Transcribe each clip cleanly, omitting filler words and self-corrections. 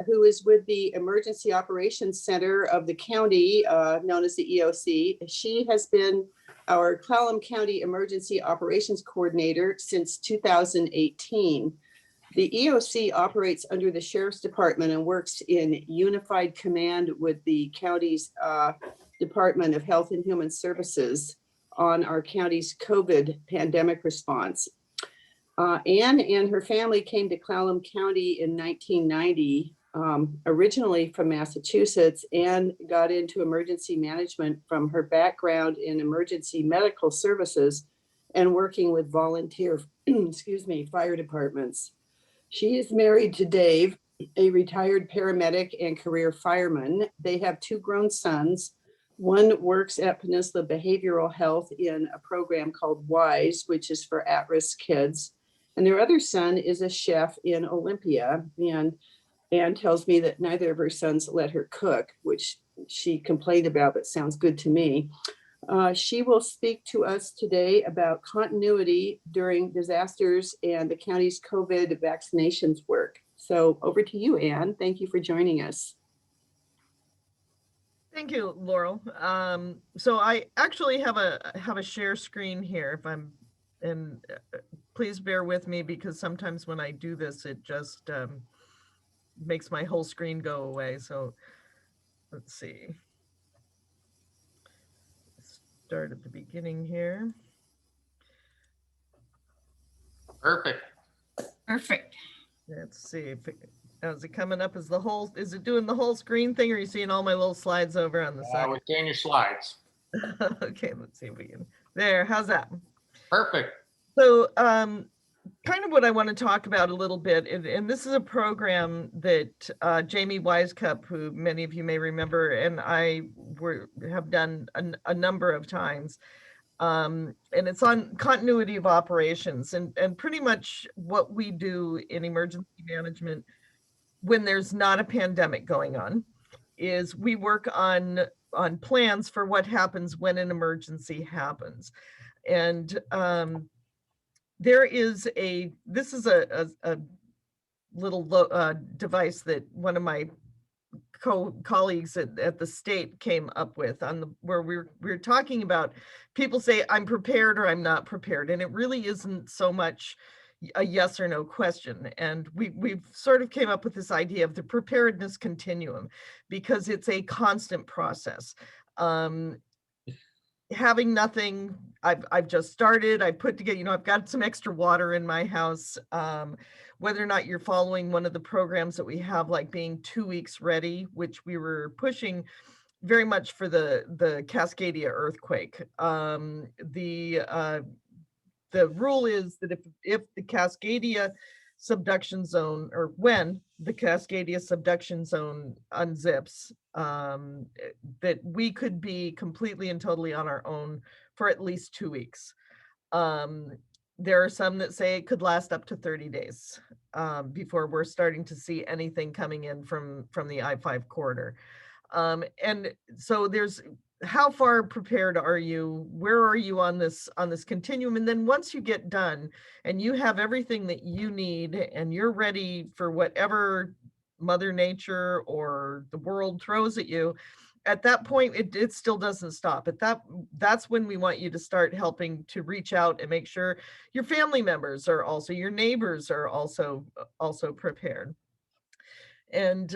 who is with the Emergency Operations Center of the county, known as the EOC. She has been our Cllam County Emergency Operations Coordinator since 2018. The EOC operates under the Sheriff's Department and works in unified command with the county's Department of Health and Human Services on our county's COVID pandemic response. Anne and her family came to Cllam County in 1990, originally from Massachusetts, and got into emergency management from her background in emergency medical services and working with volunteer, fire departments. She is married to Dave, a retired paramedic and career fireman. They have two grown sons. One works at Peninsula Behavioral Health in a program called WISE, which is for at-risk kids. And their other son is a chef in Olympia. And Anne tells me that neither of her sons let her cook, which she complained about, but sounds good to me. She will speak to us today about continuity during disasters and the county's COVID vaccinations work. So over to you, Anne. Thank you for joining us. Thank you, Laurel. So I actually have a share screen here. Please bear with me because sometimes when I do this, it just makes my whole screen go away. So let's see. Start at the beginning here. Perfect. Let's see if is it coming up as the whole, is it doing the whole screen thing, or are you seeing all my little slides over on the side? We're seeing your slides. Okay, let's see if we can, there, how's that? Perfect. So kind of what I want to talk about a little bit, and this is a program that Jamie Wisecup, who many of you may remember, and I have done a number of times. And it's on continuity of operations, and pretty much what we do in emergency management when there's not a pandemic going on is we work on plans for what happens when an emergency happens. And there is this is a little device that one of my colleagues at the state came up with where we're talking about, people say I'm prepared or I'm not prepared, and it really isn't so much a yes or no question. And we've sort of came up with this idea of the preparedness continuum, because it's a constant process. Having nothing, I've just started, I put together, I've got some extra water in my house. Whether or not you're following one of the programs that we have, like being 2 weeks ready, which we were pushing very much for the Cascadia earthquake. The rule is that if the Cascadia subduction zone, or when the Cascadia subduction zone unzips, that we could be completely and totally on our own for at least 2 weeks. There are some that say it could last up to 30 days before we're starting to see anything coming in from the I-5 corridor. And so there's, how far prepared are you? Where are you on this continuum? And then once you get done and you have everything that you need and you're ready for whatever Mother Nature or the world throws at you, at that point, it still doesn't stop. That's when we want you to start helping to reach out and make sure your family members are also, your neighbors are also prepared. And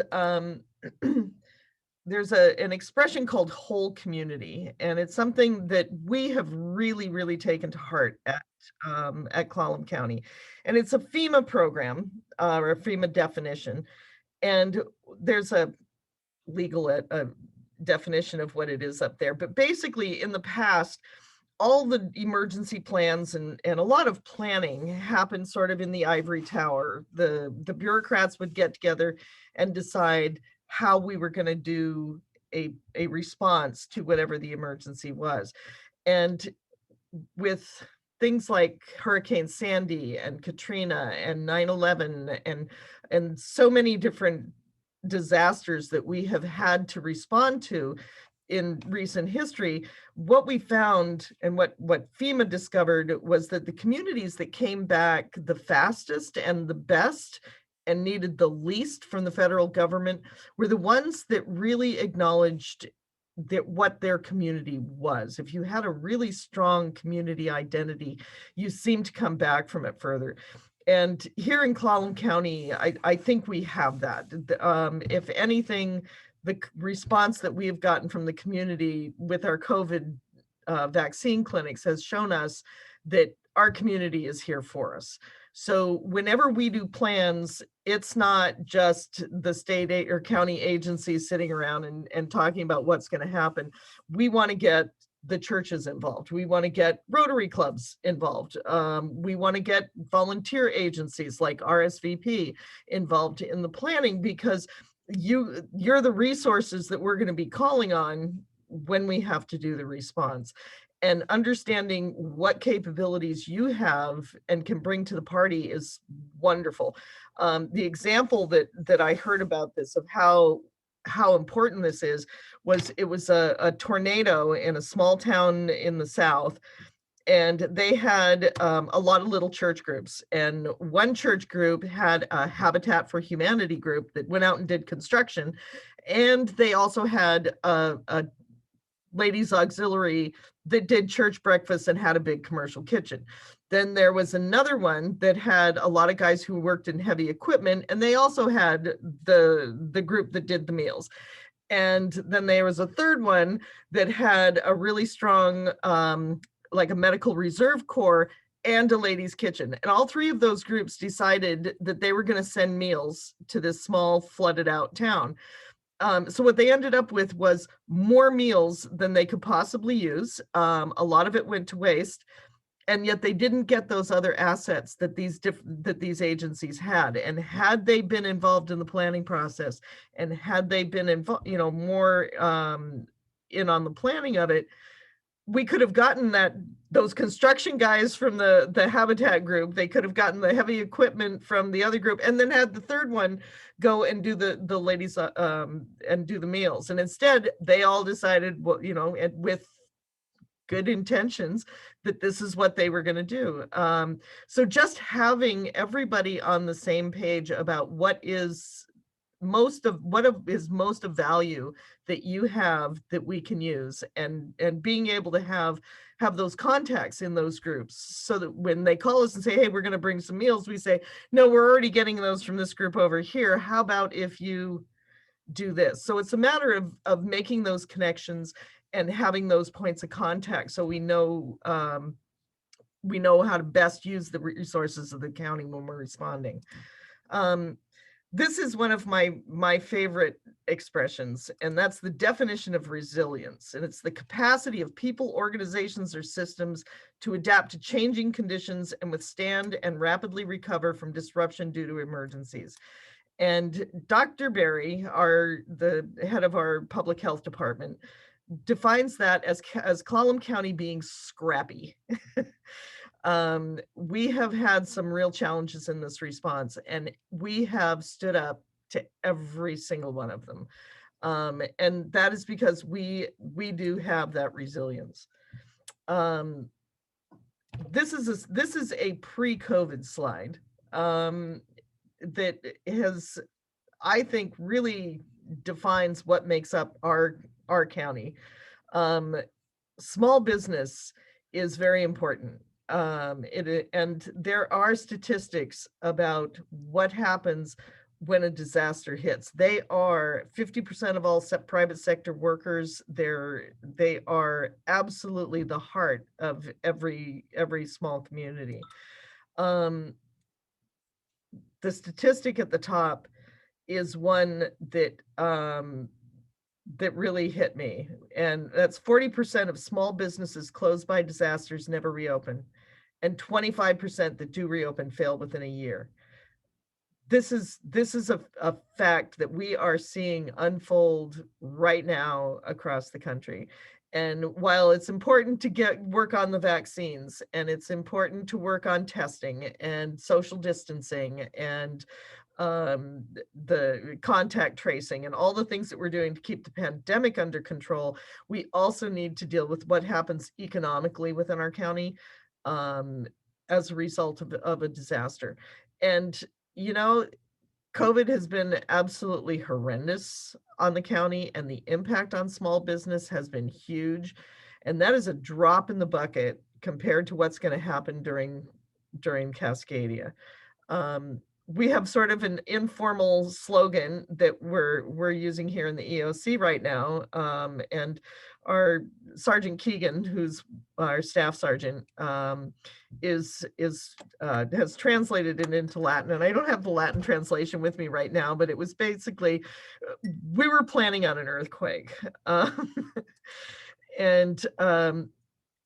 there's an expression called whole community, and it's something that we have really, really taken to heart at Cllam County. And it's a FEMA program, or a FEMA definition. And there's a legal definition of what it is up there. But basically, in the past, all the emergency plans and a lot of planning happened sort of in the ivory tower. The bureaucrats would get together and decide how we were going to do a response to whatever the emergency was. And with things like Hurricane Sandy and Katrina and 9/11 and so many different disasters that we have had to respond to in recent history, what we found and what FEMA discovered was that the communities that came back the fastest and the best and needed the least from the federal government were the ones that really acknowledged that what their community was. If you had a really strong community identity, you seem to come back from it further. And here in Cllam County, I think we have that. If anything, the response that we have gotten from the community with our COVID vaccine clinics has shown us that our community is here for us. So whenever we do plans, it's not just the state or county agencies sitting around and talking about what's going to happen. We want to get the churches involved. We want to get Rotary clubs involved. We want to get volunteer agencies like RSVP involved in the planning, because you're the resources that we're going to be calling on when we have to do the response. And understanding what capabilities you have and can bring to the party is wonderful. The example that I heard about this, of how important this is, was it was a tornado in a small town in the South, and they had a lot of little church groups. And one church group had a Habitat for Humanity group that went out and did construction. And they also had a ladies auxiliary that did church breakfast and had a big commercial kitchen. Then there was another one that had a lot of guys who worked in heavy equipment, and they also had the group that did the meals. And then there was a third one that had a really strong, like a medical reserve corps and a ladies kitchen. And all three of those groups decided that they were going to send meals to this small flooded out town. So what they ended up with was more meals than they could possibly use. A lot of it went to waste, and yet they didn't get those other assets that these agencies had. And had they been involved in the planning process, and had they been involved, more in on the planning of it, we could have gotten those construction guys from the Habitat group. They could have gotten the heavy equipment from the other group, and then had the third one go and do the ladies and do the meals. And instead, they all decided, well, with good intentions, that this is what they were going to do. So just having everybody on the same page about what is most of value that you have that we can use, and being able to have those contacts in those groups, so that when they call us and say, hey, we're going to bring some meals, we say, no, we're already getting those from this group over here. How about if you do this? So it's a matter of making those connections and having those points of contact, so we know how to best use the resources of the county when we're responding. This is one of my favorite expressions, and that's the definition of resilience. And it's the capacity of people, organizations, or systems to adapt to changing conditions and withstand and rapidly recover from disruption due to emergencies. And Dr. Berry, the head of our public health department, defines that as Cllam County being scrappy. We have had some real challenges in this response, and we have stood up to every single one of them. And that is because we do have that resilience. This is a pre-COVID slide that has, I think, really defines what makes up our county. Small business is very important. And there are statistics about what happens when a disaster hits. They are 50% of all private sector workers. They are absolutely the heart of every small community. The statistic at the top is one that really hit me, and that's 40% of small businesses closed by disasters never reopen, and 25% that do reopen fail within a year. This is a fact that we are seeing unfold right now across the country. And while it's important to work on the vaccines, and it's important to work on testing and social distancing and the contact tracing and all the things that we're doing to keep the pandemic under control, we also need to deal with what happens economically within our county as a result of a disaster. And COVID has been absolutely horrendous on the county, and the impact on small business has been huge. And that is a drop in the bucket compared to what's going to happen during Cascadia. We have sort of an informal slogan that we're using here in the EOC right now, and our Sergeant Keegan, who's our staff sergeant, has translated it into Latin, and I don't have the Latin translation with me right now, but it was basically, we were planning on an earthquake, and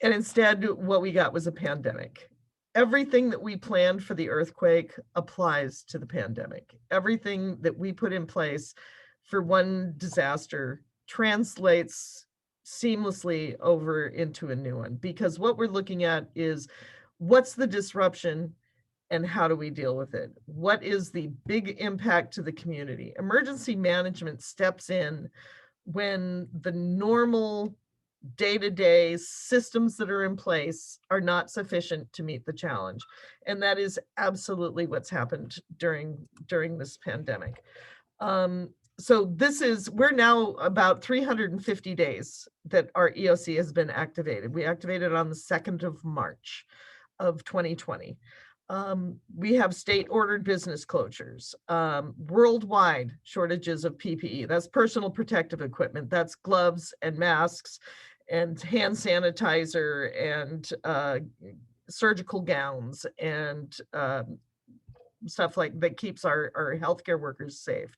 instead what we got was a pandemic. Everything that we planned for the earthquake applies to the pandemic. Everything that we put in place for one disaster translates seamlessly over into a new one, because what we're looking at is what's the disruption and how do we deal with it? What is the big impact to the community? Emergency management steps in when the normal day-to-day systems that are in place are not sufficient to meet the challenge. And that is absolutely what's happened during this pandemic. So we're now about 350 days that our EOC has been activated. We activated on the 2nd of March of 2020. We have state ordered business closures, worldwide shortages of PPE. That's personal protective equipment. That's gloves and masks and hand sanitizer and surgical gowns and stuff like that keeps our healthcare workers safe.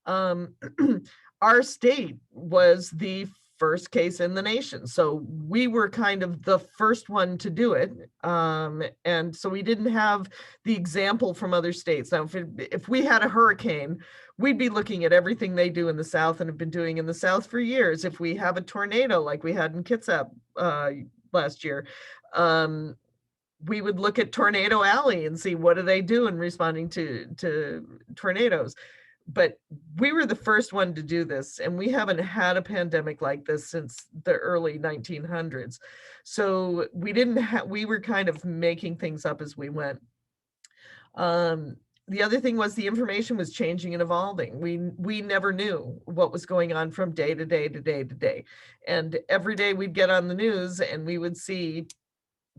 Our state was the first case in the nation, so we were kind of the first one to do it, and so we didn't have the example from other states. Now, if we had a hurricane, we'd be looking at everything they do in the South and have been doing in the South for years. If we have a tornado like we had in Kitsap last year, we would look at Tornado Alley and see what do they do in responding to tornadoes. But we were the first one to do this, and we haven't had a pandemic like this since the early 1900s. So we were kind of making things up as we went. The other thing was the information was changing and evolving. We never knew what was going on from day to day to day to day. And every day we'd get on the news and we would see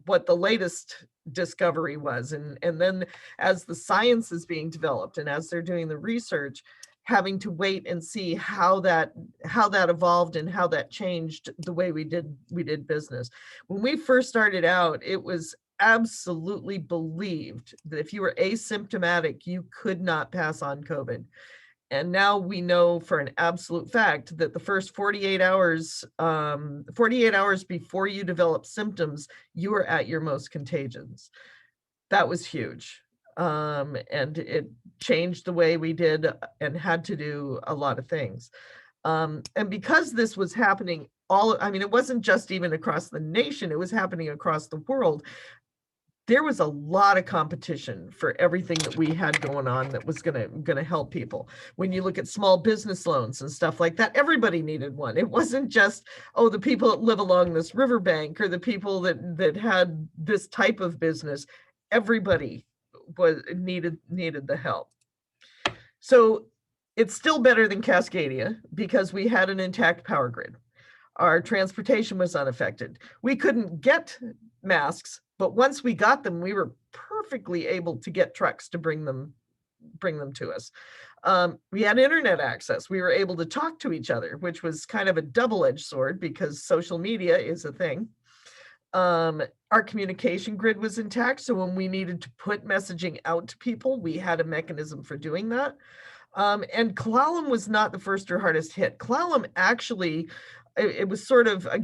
what the latest discovery was. And then as the science is being developed and as they're doing the research, having to wait and see how that evolved and how that changed the way we did business. When we first started out, it was absolutely believed that if you were asymptomatic, you could not pass on COVID. And now we know for an absolute fact that the first 48 hours before you develop symptoms, you are at your most contagious. That was huge. And it changed the way we did and had to do a lot of things. And because this was happening it wasn't just even across the nation, it was happening across the world. There was a lot of competition for everything that we had going on that was gonna help people. When you look at small business loans and stuff like that, everybody needed one. It wasn't just, the people that live along this riverbank or the people that had this type of business. Everybody needed the help. So it's still better than Cascadia because we had an intact power grid. Our transportation was unaffected. We couldn't get masks, but once we got them, we were perfectly able to get trucks to bring them to us. We had internet access. We were able to talk to each other, which was kind of a double-edged sword because social media is a thing. Our communication grid was intact, so when we needed to put messaging out to people, we had a mechanism for doing that. And Cllam was not the first or hardest hit. Cllam actually, it was sort of a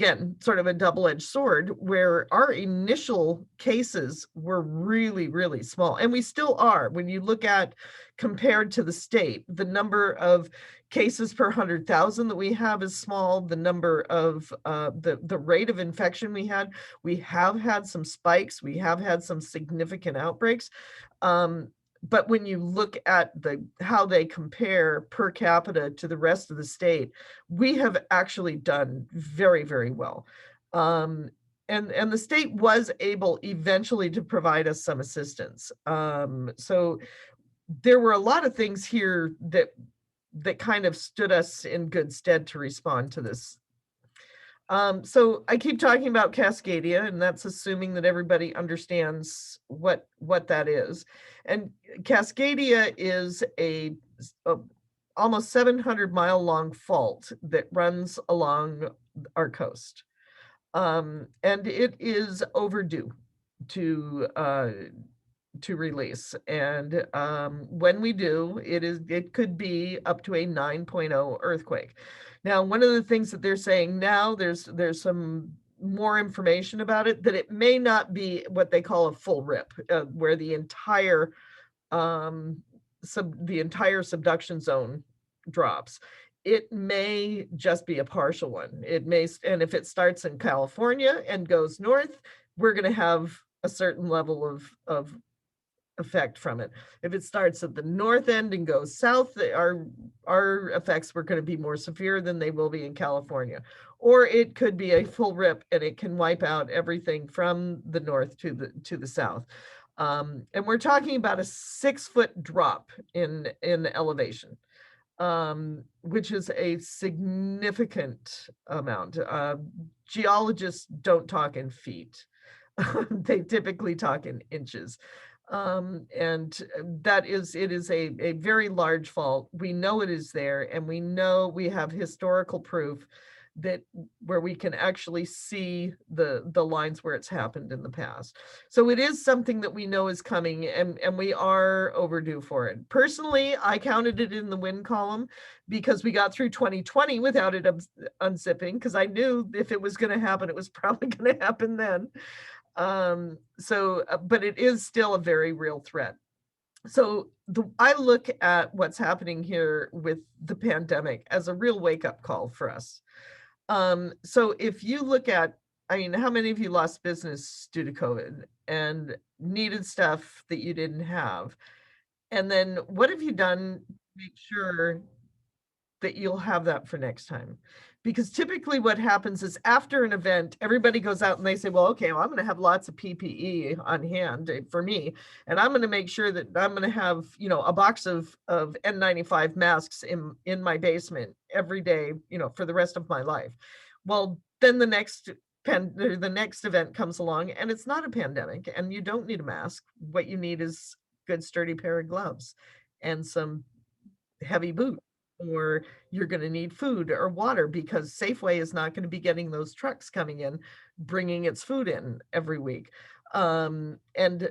double-edged sword where our initial cases were really, really small. And we still are. When you look at, compared to the state, the number of cases per 100,000 that we have is small. The number of, the rate of infection we have had some spikes. We have had some significant outbreaks. But when you look at how they compare per capita to the rest of the state, we have actually done very, very well. And the state was able eventually to provide us some assistance. So there were a lot of things here that kind of stood us in good stead to respond to this. So I keep talking about Cascadia, and that's assuming that everybody understands what that is. And Cascadia is a almost 700-mile long fault that runs along our coast. And it is overdue to release. And when we do, it could be up to a 9.0 earthquake. Now, one of the things that they're saying now, there's some more information about it, that it may not be what they call a full rip, where the entire subduction zone drops. It may just be a partial one. It may, and if it starts in California and goes north, we're going to have a certain level of effect from it. If it starts at the north end and goes south, our effects were going to be more severe than they will be in California. Or it could be a full rip and it can wipe out everything from the north to the south. And we're talking about a 6-foot drop in elevation, which is a significant amount. Geologists don't talk in feet. They typically talk in inches. And it is a very large fault. We know it is there, and we know we have historical proof that where we can actually see the lines where it's happened in the past. So it is something that we know is coming, and we are overdue for it. Personally, I counted it in the win column because we got through 2020 without it unzipping, because I knew if it was going to happen, it was probably going to happen then. But it is still a very real threat. So I look at what's happening here with the pandemic as a real wake-up call for us. So if you look at, I mean, how many of you lost business due to COVID and needed stuff that you didn't have? And then what have you done to make sure that you'll have that for next time? Because typically what happens is after an event, everybody goes out and they say, well, okay, well, I'm going to have lots of PPE on hand for me. And I'm going to make sure that I'm going to have, a box of N95 masks in my basement every day, for the rest of my life. Well, then the next event comes along and it's not a pandemic and you don't need a mask. What you need is good sturdy pair of gloves and some heavy boots, or you're going to need food or water because Safeway is not going to be getting those trucks coming in, bringing its food in every week. And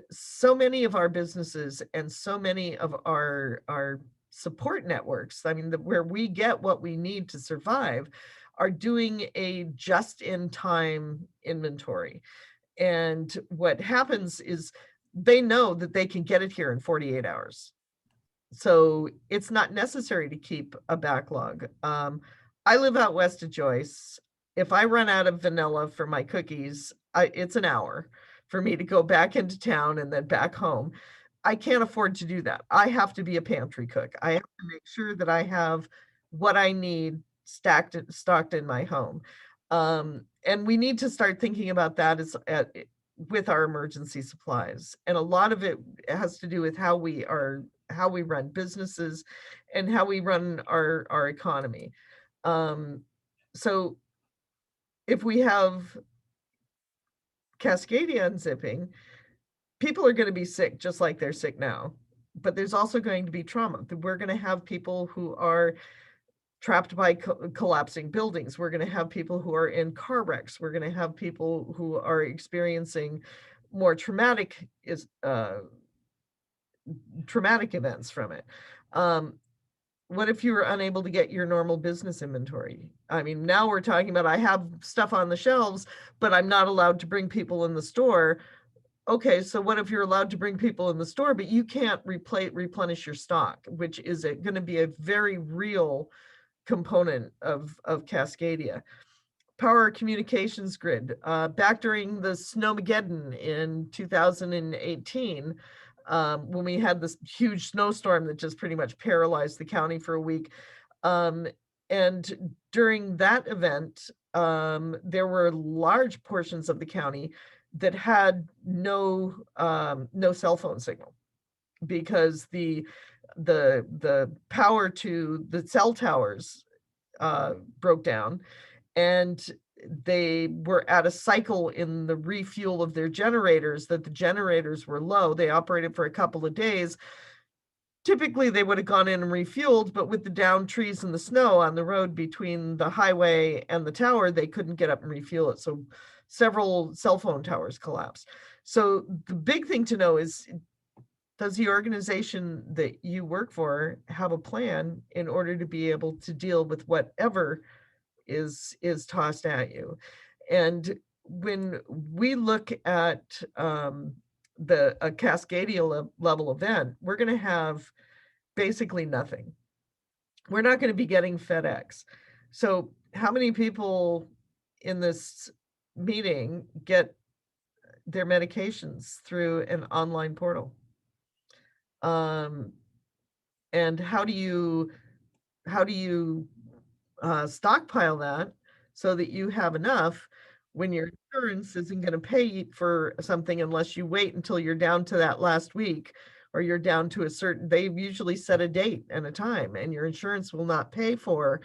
so many of our businesses and so many of our support networks, I mean, where we get what we need to survive, are doing a just-in-time inventory. And what happens is they know that they can get it here in 48 hours. So it's not necessary to keep a backlog. I live out west of Joyce. If I run out of vanilla for my cookies, it's an hour for me to go back into town and then back home. I can't afford to do that. I have to be a pantry cook. I have to make sure that I have what I need stocked in my home. And we need to start thinking about that with our emergency supplies. And a lot of it has to do with how we run businesses and how we run our economy. So if we have Cascadia unzipping, people are going to be sick just like they're sick now, but there's also going to be trauma. We're going to have people who are trapped by collapsing buildings. We're going to have people who are in car wrecks. We're going to have people who are experiencing more traumatic events from it. What if you were unable to get your normal business inventory? I mean, now we're talking about I have stuff on the shelves, but I'm not allowed to bring people in the store. Okay, so what if you're allowed to bring people in the store, but you can't replenish your stock, which is going to be a very real component of Cascadia. Power communications grid. Back during the Snowmageddon in 2018, when we had this huge snowstorm that just pretty much paralyzed the county for a week. And during that event, there were large portions of the county that had no cell phone signal, because the the power to the cell towers broke down, and they were at a cycle in the refuel of their generators, that the generators were low. They operated for a couple of days. Typically they would have gone in and refueled, but with the downed trees and the snow on the road between the highway and the tower, they couldn't get up and refuel it. So several cell phone towers collapsed. So the big thing to know is, does the organization that you work for have a plan in order to be able to deal with whatever is tossed at you? And when we look at a Cascadia level event, we're going to have basically nothing. We're not going to be getting FedEx. So how many people in this meeting get their medications through an online portal? And how do you stockpile that so that you have enough when your insurance isn't going to pay for something unless you wait until you're down to that last week, or you're down to a certain, they usually set a date and a time, and your insurance will not pay for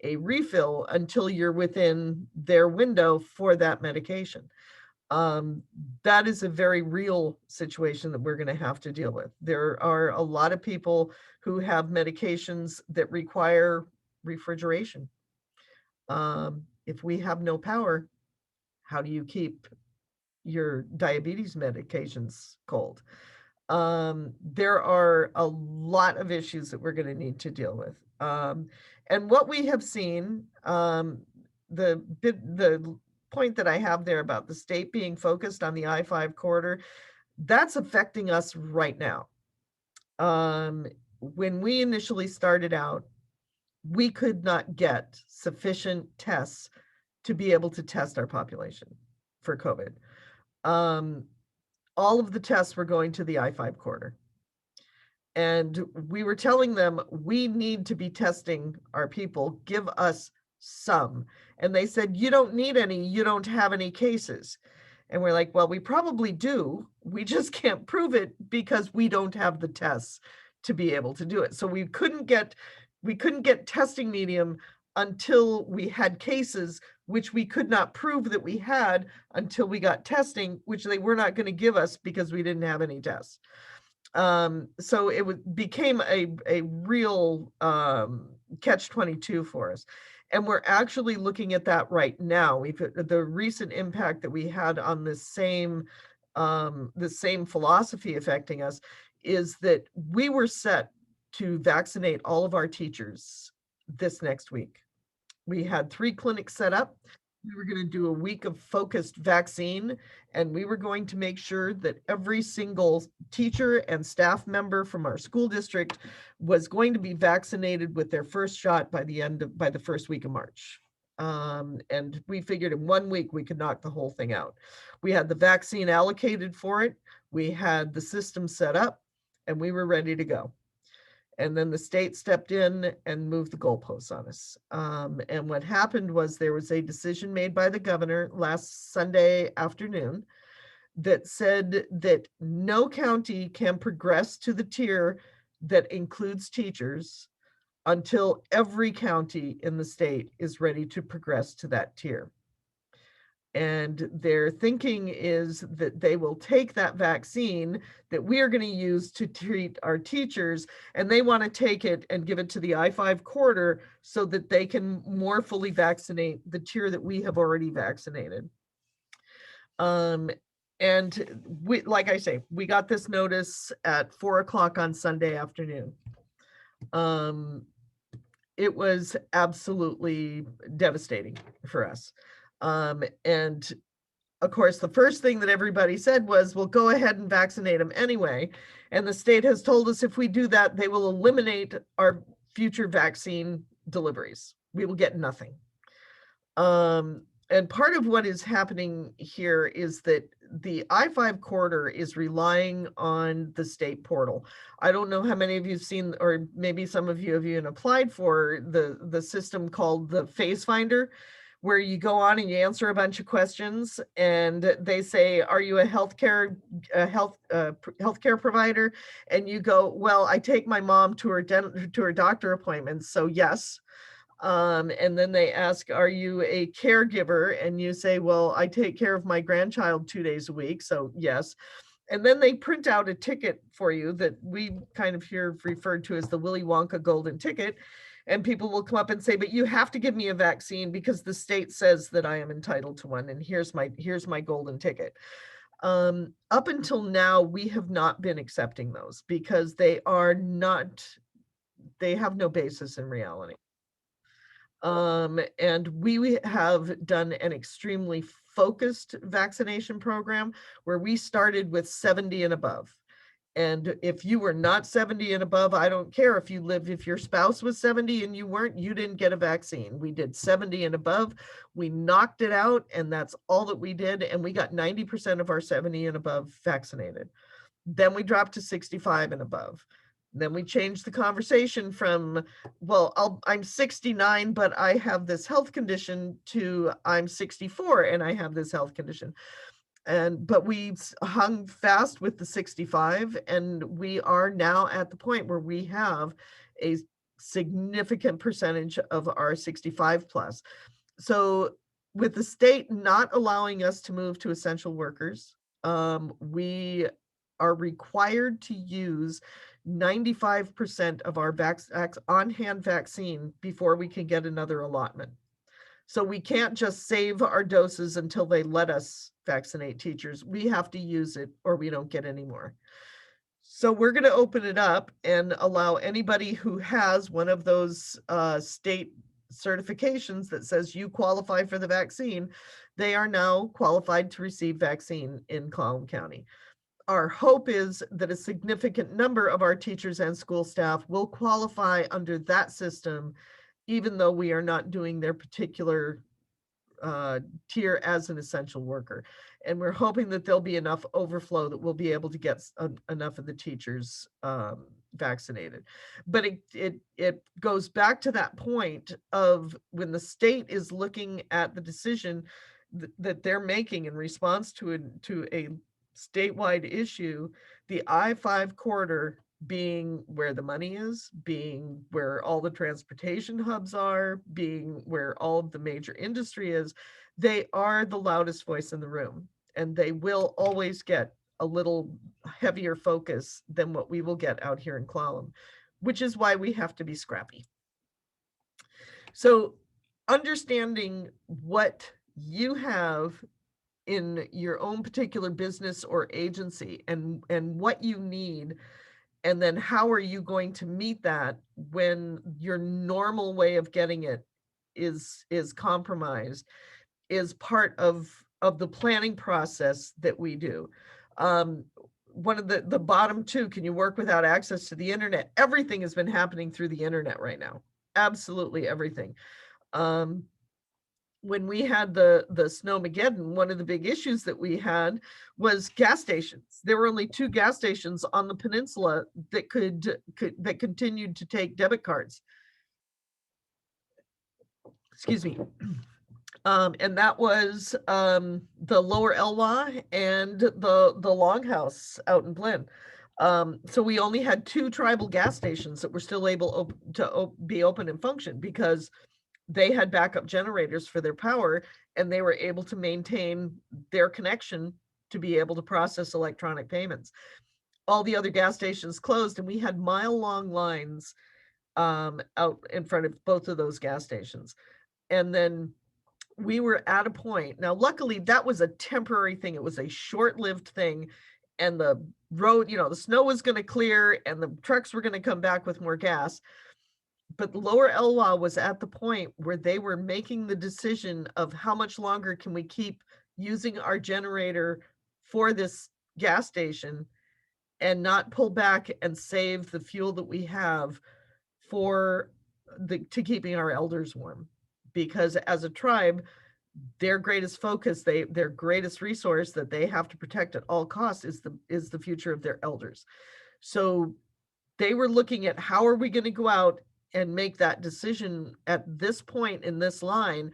a refill until you're within their window for that medication. That is a very real situation that we're going to have to deal with. There are a lot of people who have medications that require refrigeration. If we have no power, how do you keep your diabetes medications cold? There are a lot of issues that we're going to need to deal with. And what we have seen, the point that I have there about the state being focused on the I-5 corridor, that's affecting us right now. When we initially started out, we could not get sufficient tests to be able to test our population for COVID. All of the tests were going to the I-5 corridor. And we were telling them, we need to be testing our people, give us some. And they said, you don't need any, you don't have any cases. And we're like, well, we probably do. We just can't prove it because we don't have the tests to be able to do it. So we couldn't get testing medium until we had cases, which we could not prove that we had until we got testing, which they were not going to give us because we didn't have any tests. So it became a real catch-22 for us. And we're actually looking at that right now. The recent impact that we had on the same philosophy affecting us is that we were set to vaccinate all of our teachers this next week. We had 3 clinics set up. We were going to do a week of focused vaccine, and we were going to make sure that every single teacher and staff member from our school district was going to be vaccinated with their first shot by the first week of March. And we figured in 1 week we could knock the whole thing out. We had the vaccine allocated for it. We had the system set up, and we were ready to go. And then the state stepped in and moved the goalposts on us. And what happened was there was a decision made by the governor last Sunday afternoon that said that no county can progress to the tier that includes teachers until every county in the state is ready to progress to that tier. And their thinking is that they will take that vaccine that we are going to use to treat our teachers, and they want to take it and give it to the I-5 corridor so that they can more fully vaccinate the tier that we have already vaccinated. And we, like I say, we got this notice at 4 o'clock on Sunday afternoon. It was absolutely devastating for us. And of course, the first thing that everybody said was, well, go ahead and vaccinate them anyway. And the state has told us if we do that, they will eliminate our future vaccine deliveries. We will get nothing. And part of what is happening here is that the I-5 corridor is relying on the state portal. I don't know how many of you have seen, or maybe some of you have even applied for the system called the Phase Finder, where you go on and you answer a bunch of questions, and they say, are you a healthcare provider? And you go, well, I take my mom to her doctor appointments, so yes. And then they ask, are you a caregiver? And you say, well, I take care of my grandchild 2 days a week, so yes. And then they print out a ticket for you that we kind of here referred to as the Willy Wonka golden ticket. And people will come up and say, but you have to give me a vaccine because the state says that I am entitled to one. And here's my golden ticket. Up until now, we have not been accepting those because they have no basis in reality. And we have done an extremely focused vaccination program where we started with 70 and above. And if you were not 70 and above, I don't care if your spouse was 70 and you weren't, you didn't get a vaccine. We did 70 and above. We knocked it out, and that's all that we did. And we got 90% of our 70 and above vaccinated. Then we dropped to 65 and above. Then we changed the conversation from, well, I'm 69, but I have this health condition, to I'm 64 and I have this health condition. But we hung fast with the 65, and we are now at the point where we have a significant percentage of our 65 plus. So with the state not allowing us to move to essential workers, we are required to use 95% of our on-hand vaccine before we can get another allotment. So we can't just save our doses until they let us vaccinate teachers. We have to use it or we don't get any more. So we're going to open it up and allow anybody who has one of those state certifications that says you qualify for the vaccine. They are now qualified to receive vaccine in Cllam County. Our hope is that a significant number of our teachers and school staff will qualify under that system, even though we are not doing their particular tier as an essential worker. And we're hoping that there'll be enough overflow that we'll be able to get enough of the teachers vaccinated. But it goes back to that point of when the state is looking at the decision that they're making in response to a statewide issue, the I-5 corridor being where the money is, being where all the transportation hubs are, being where all of the major industry is, they are the loudest voice in the room, and they will always get a little heavier focus than what we will get out here in Cllam, which is why we have to be scrappy. So understanding what you have in your own particular business or agency and what you need, and then how are you going to meet that when your normal way of getting it is compromised, is part of the planning process that we do. One of the bottom two, can you work without access to the internet? Everything has been happening through the internet right now. Absolutely everything. When we had the Snowmageddon, one of the big issues that we had was gas stations. There were only 2 gas stations on the peninsula that that continued to take debit cards. Excuse me. And that was the Lower Elwha and the Longhouse out in Blinn. So we only had 2 tribal gas stations that were still able to be open and function because they had backup generators for their power, and they were able to maintain their connection to be able to process electronic payments. All the other gas stations closed, and we had mile-long lines out in front of both of those gas stations. And then we were at a point. Now, luckily, that was a temporary thing. It was a short-lived thing, and the road, the snow was going to clear, and the trucks were going to come back with more gas. But Lower Elwha was at the point where they were making the decision of how much longer can we keep using our generator for this gas station and not pull back and save the fuel that we have to keeping our elders warm. Because as a tribe, their greatest focus, their greatest resource that they have to protect at all costs is the future of their elders. So they were looking at how are we going to go out and make that decision at this point in this line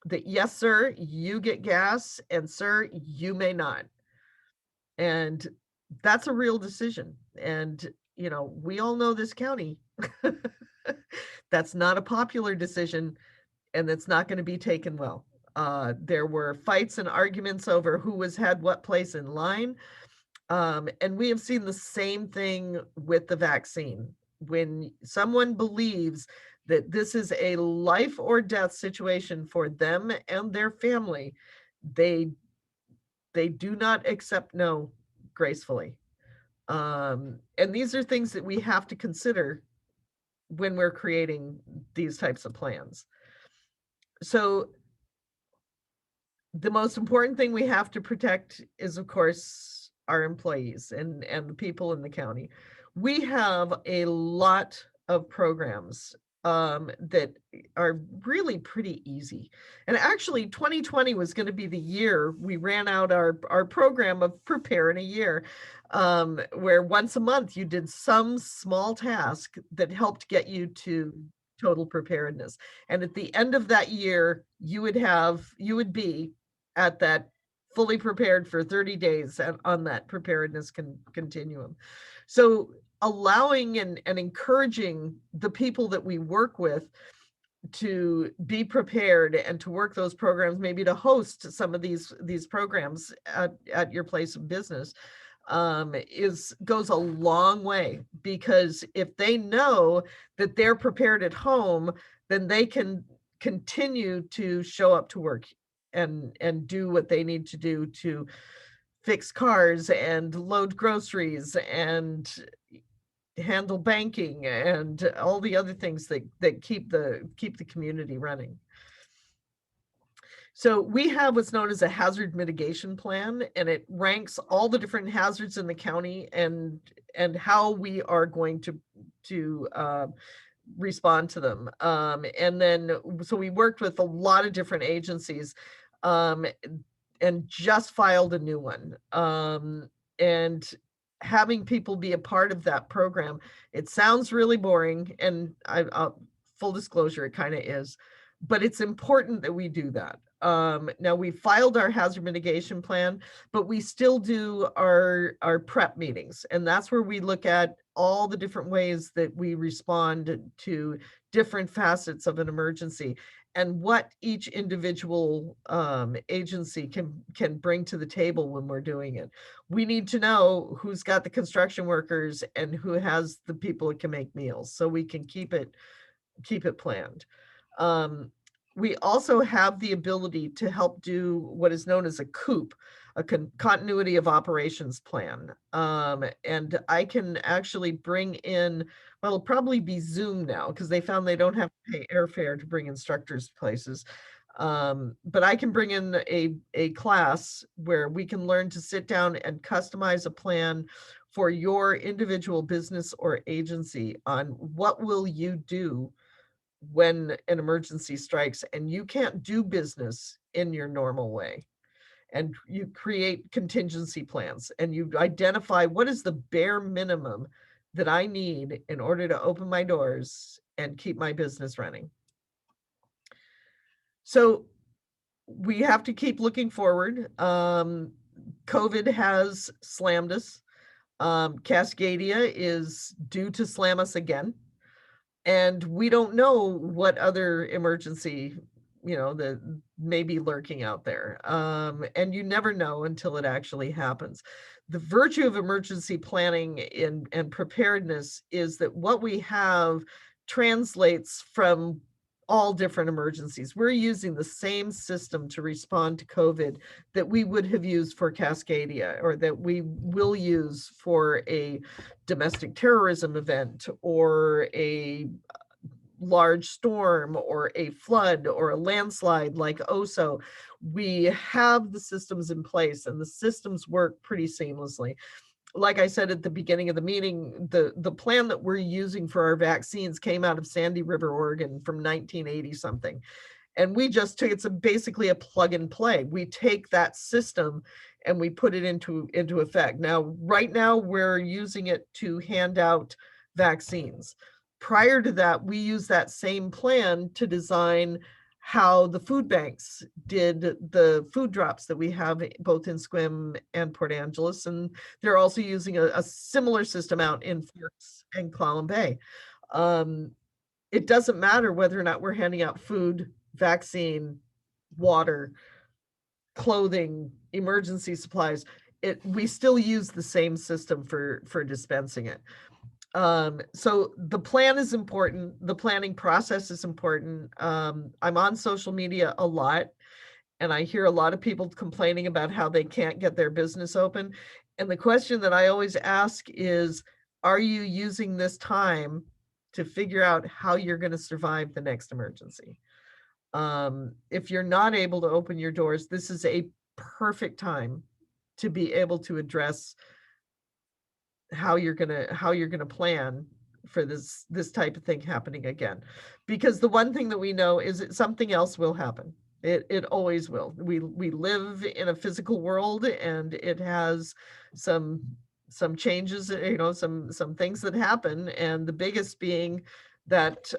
that, yes, sir, you get gas, and sir, you may not. And that's a real decision. And, you know, we all know this county. That's not a popular decision, and that's not going to be taken well. There were fights and arguments over who had what place in line. And we have seen the same thing with the vaccine. When someone believes that this is a life or death situation for them and their family, they do not accept no gracefully. And these are things that we have to consider when we're creating these types of plans. So the most important thing we have to protect is, of course, our employees and the people in the county. We have a lot of programs that are really pretty easy. And actually 2020 was going to be the year we ran out our program of Prepare in a Year, where once a month you did some small task that helped get you to total preparedness. And at the end of that year, you would be at that fully prepared for 30 days on that preparedness continuum. So allowing and encouraging the people that we work with to be prepared and to work those programs, maybe to host some of these programs at your place of business, goes a long way, because if they know that they're prepared at home, then they can continue to show up to work and do what they need to do to fix cars and load groceries and handle banking and all the other things that keep the community running. So we have what's known as a hazard mitigation plan, and it ranks all the different hazards in the county and how we are going to respond to them. And then, so we worked with a lot of different agencies and just filed a new one. And having people be a part of that program, it sounds really boring, and full disclosure, it kind of is, but it's important that we do that. Now we filed our hazard mitigation plan, but we still do our prep meetings, and that's where we look at all the different ways that we respond to different facets of an emergency and what each individual agency can bring to the table when we're doing it. We need to know who's got the construction workers and who has the people that can make meals, so we can keep it planned. We also have the ability to help do what is known as a COOP, a continuity of operations plan. And I can actually bring in, well, it'll probably be Zoom now, because they found they don't have to pay airfare to bring instructors places. But I can bring in a class where we can learn to sit down and customize a plan for your individual business or agency on what will you do when an emergency strikes and you can't do business in your normal way. And you create contingency plans and you identify what is the bare minimum that I need in order to open my doors and keep my business running. So we have to keep looking forward. COVID has slammed us. Cascadia is due to slam us again. And we don't know what other emergency, that may be lurking out there. And you never know until it actually happens. The virtue of emergency planning and preparedness is that what we have translates from all different emergencies. We're using the same system to respond to COVID that we would have used for Cascadia, or that we will use for a domestic terrorism event, or a large storm, or a flood, or a landslide like Oso. We have the systems in place, and the systems work pretty seamlessly. Like I said at the beginning of the meeting, the plan that we're using for our vaccines came out of Sandy River, Oregon from 1980 something. And we just took, it's basically a plug and play. We take that system and we put it into effect. Now, right now we're using it to hand out vaccines. Prior to that, we used that same plan to design how the food banks did the food drops that we have both in Sequim and Port Angeles, and they're also using a similar system out in Forks and Clallam Bay. It doesn't matter whether or not we're handing out food, vaccine, water, clothing, emergency supplies. We still use the same system for dispensing it. So the plan is important. The planning process is important. I'm on social media a lot, and I hear a lot of people complaining about how they can't get their business open. And the question that I always ask is, are you using this time to figure out how you're going to survive the next emergency? If you're not able to open your doors, this is a perfect time to be able to address how you're gonna plan for this type of thing happening again. Because the one thing that we know is that something else will happen. It always will. We live in a physical world, and it has some changes, you know, some things that happen, and the biggest being that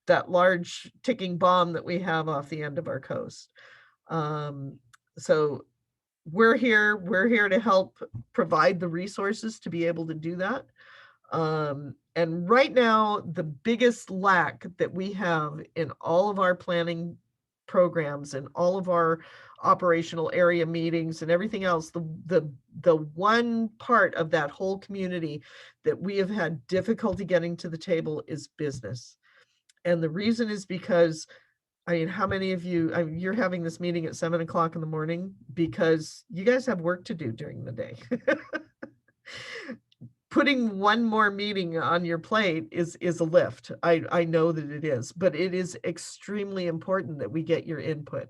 that large ticking bomb that we have off the end of our coast. So we're here to help provide the resources to be able to do that. And right now, the biggest lack that we have in all of our planning programs and all of our operational area meetings and everything else, the one part of that whole community that we have had difficulty getting to the table is business. And the reason is because, I mean, how many of you, you're having this meeting at 7 o'clock in the morning because you guys have work to do during the day. Putting one more meeting on your plate is a lift. I know that it is, but it is extremely important that we get your input.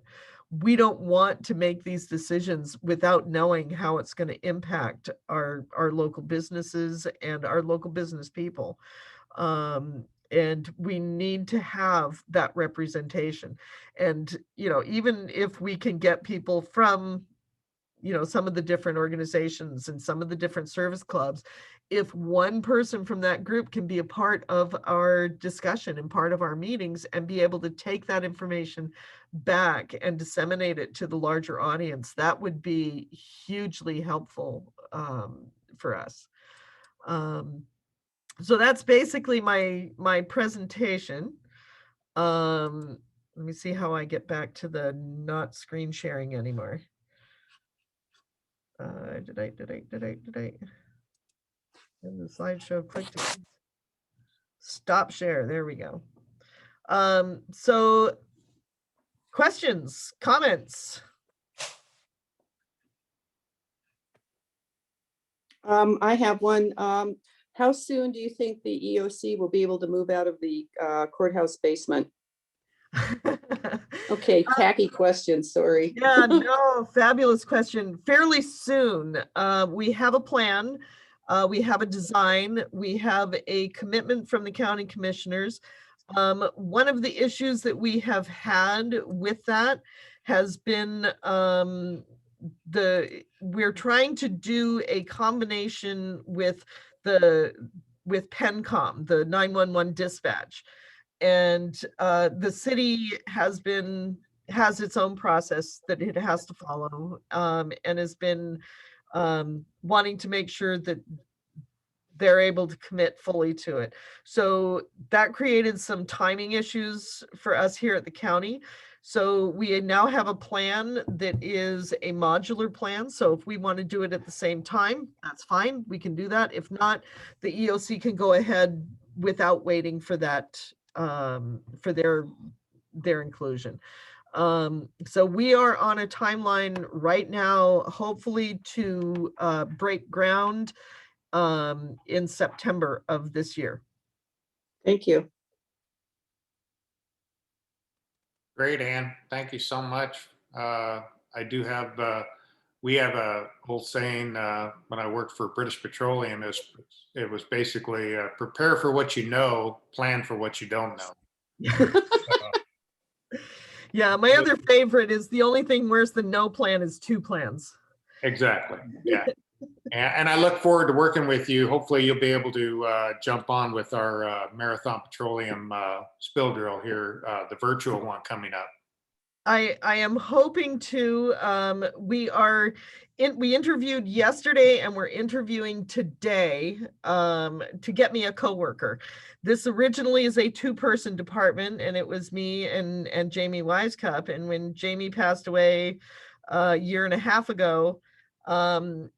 We don't want to make these decisions without knowing how it's going to impact our local businesses and our local business people. And we need to have that representation. And, you know, even if we can get people from, you know, some of the different organizations and some of the different service clubs, if one person from that group can be a part of our discussion and part of our meetings and be able to take that information back and disseminate it to the larger audience, that would be hugely helpful for us. So that's basically my presentation. Let me see how I get back to the not screen sharing anymore. Did I? And the slideshow, click to stop share. There we go. So questions, comments? I have one. How soon do you think the EOC will be able to move out of the courthouse basement? Okay, tacky question, sorry. Yeah, no, fabulous question. Fairly soon. We have a plan. We have a design. We have a commitment from the county commissioners. One of the issues that we have had with that has been we're trying to do a combination with PENCOM, the 911 dispatch. And the city has its own process that it has to follow, and has been wanting to make sure that they're able to commit fully to it. So that created some timing issues for us here at the county. So we now have a plan that is a modular plan. So if we want to do it at the same time, that's fine. We can do that. If not, the EOC can go ahead without waiting for that, for their inclusion. So we are on a timeline right now, hopefully to break ground in September of this year. Thank you. Great, Ann. Thank you so much. I do have, we have a old saying when I worked for British Petroleum, it was basically prepare for what you know, plan for what you don't know. Yeah, my other favorite is the only thing worse than no plan is two plans. Exactly. Yeah. And I look forward to working with you. Hopefully you'll be able to jump on with our Marathon Petroleum spill drill here, the virtual one coming up. I am hoping to. We interviewed yesterday and we're interviewing today to get me a coworker. This originally is a 2-person department, and it was me and Jamie Wisecup. And when Jamie passed away a year and a half ago, and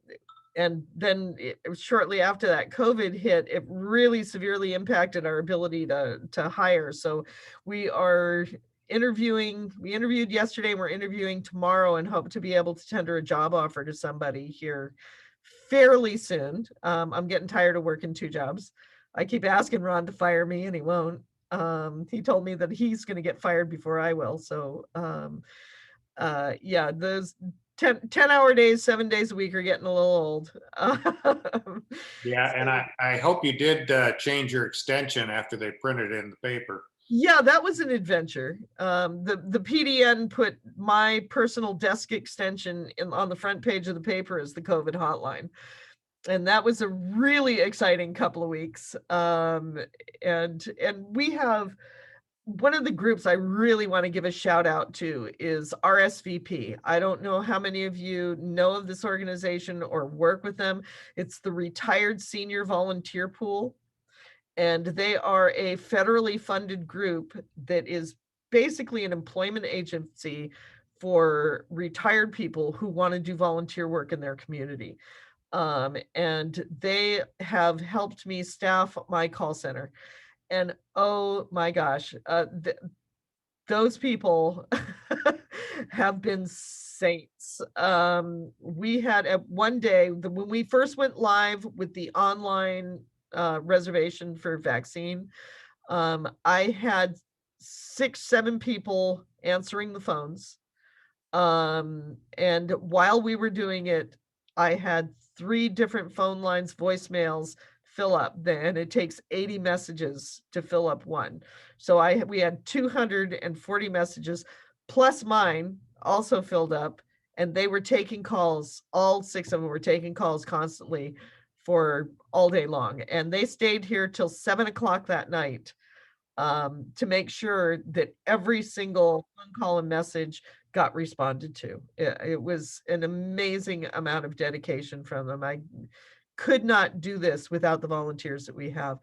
then it was shortly after that COVID hit, it really severely impacted our ability to hire. So we are interviewing. We interviewed yesterday, we're interviewing tomorrow, and hope to be able to tender a job offer to somebody here fairly soon. I'm getting tired of working 2 jobs. I keep asking Ron to fire me and he won't. He told me that he's going to get fired before I will. So yeah, those 10-hour days, 7 days a week are getting a little old. Yeah, and I hope you did change your extension after they printed it in the paper. Yeah, that was an adventure. The PDN put my personal desk extension on the front page of the paper as the COVID hotline. And that was a really exciting couple of weeks. And we have one of the groups I really want to give a shout out to is RSVP. I don't know how many of you know of this organization or work with them. It's the Retired Senior Volunteer Pool. And they are a federally funded group that is basically an employment agency for retired people who want to do volunteer work in their community. And they have helped me staff my call center. And oh my gosh, those people have been saints. We had one day, when we first went live with the online reservation for vaccine, I had 6-7 people answering the phones. And while we were doing it, I had 3 different phone lines, voicemails fill up. Then it takes 80 messages to fill up one. So we had 240 messages plus mine also filled up, and they were taking calls. All 6 of them were taking calls constantly for all day long. And they stayed here till 7 o'clock that night to make sure that every single phone call and message got responded to. It was an amazing amount of dedication from them. I could not do this without the volunteers that we have.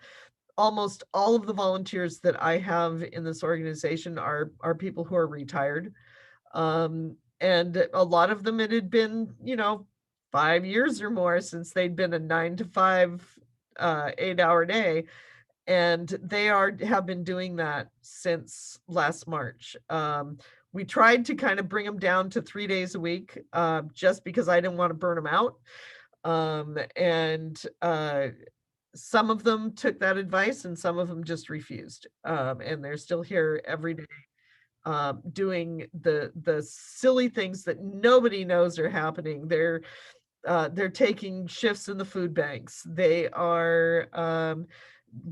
Almost all of the volunteers that I have in this organization are people who are retired. And a lot of them, it had been, 5 years or more since they'd been a 9 to 5, 8-hour day. And they have been doing that since last March. We tried to kind of bring them down to 3 days a week, just because I didn't want to burn them out. And some of them took that advice and some of them just refused. And they're still here every day, doing the silly things that nobody knows are happening. They're taking shifts in the food banks. They are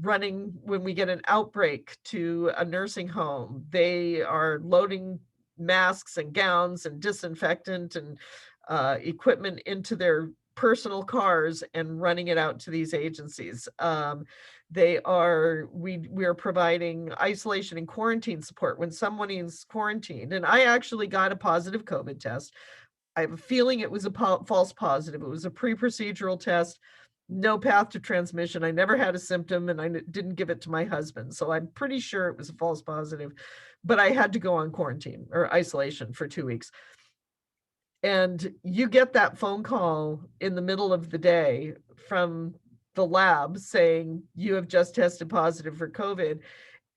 running when we get an outbreak to a nursing home. They are loading masks and gowns and disinfectant and equipment into their personal cars and running it out to these agencies. We are providing isolation and quarantine support when someone is quarantined. And I actually got a positive COVID test. I have a feeling it was a false positive. It was a pre-procedural test, no path to transmission. I never had a symptom, and I didn't give it to my husband. So I'm pretty sure it was a false positive, but I had to go on quarantine or isolation for 2 weeks. And you get that phone call in the middle of the day from the lab saying you have just tested positive for COVID,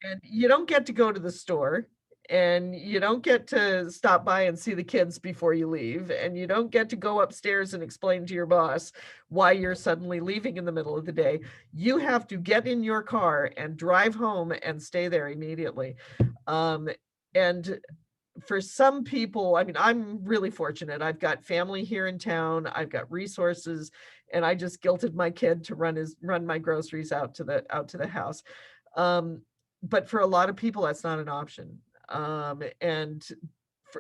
and you don't get to go to the store, and you don't get to stop by and see the kids before you leave, and you don't get to go upstairs and explain to your boss why you're suddenly leaving in the middle of the day. You have to get in your car and drive home and stay there immediately. And for some people, I mean, I'm really fortunate. I've got family here in town. I've got resources, and I just guilted my kid to run my groceries out to the house. But for a lot of people, that's not an option. And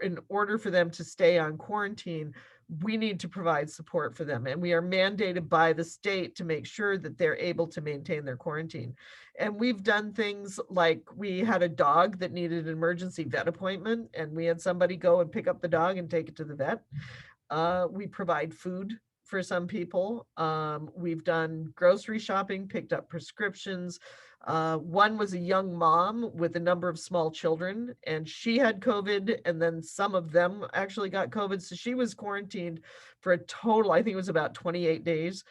in order for them to stay on quarantine, we need to provide support for them. And we are mandated by the state to make sure that they're able to maintain their quarantine. And we've done things like we had a dog that needed an emergency vet appointment, and we had somebody go and pick up the dog and take it to the vet. We provide food for some people. We've done grocery shopping, picked up prescriptions. One was a young mom with a number of small children, and she had COVID, and then some of them actually got COVID. So she was quarantined for a total, I think it was about 28 days.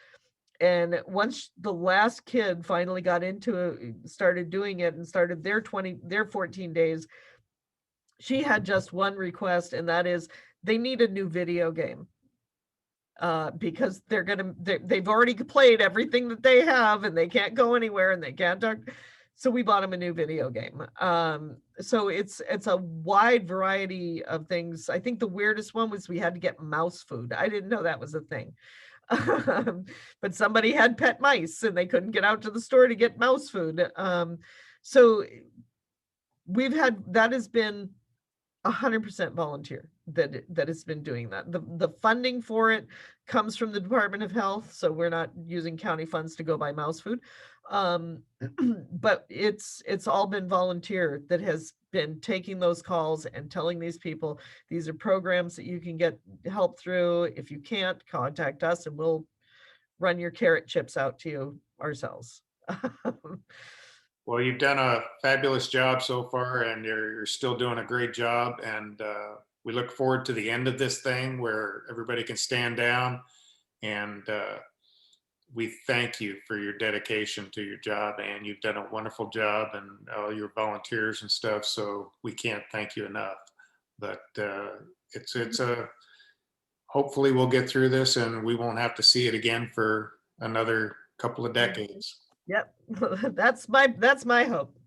And once the last kid finally got into it, started doing it and started their 14 days, she had just one request, and that is they need a new video game. Because they've already played everything that they have, and they can't go anywhere, and they can't talk. So we bought them a new video game. So it's a wide variety of things. I think the weirdest one was we had to get mouse food. I didn't know that was a thing. But somebody had pet mice and they couldn't get out to the store to get mouse food. So that has been 100% volunteer that has been doing that. The funding for it comes from the Department of Health, so we're not using county funds to go buy mouse food. But it's all been volunteer that has been taking those calls and telling these people these are programs that you can get help through. If you can't, contact us and we'll run your carrot chips out to you ourselves. Well, you've done a fabulous job so far, and you're still doing a great job. And we look forward to the end of this thing where everybody can stand down. And we thank you for your dedication to your job, and you've done a wonderful job, and all your volunteers and stuff. So we can't thank you enough. But it's a hopefully we'll get through this, and we won't have to see it again for another couple of decades. Yep, that's my hope.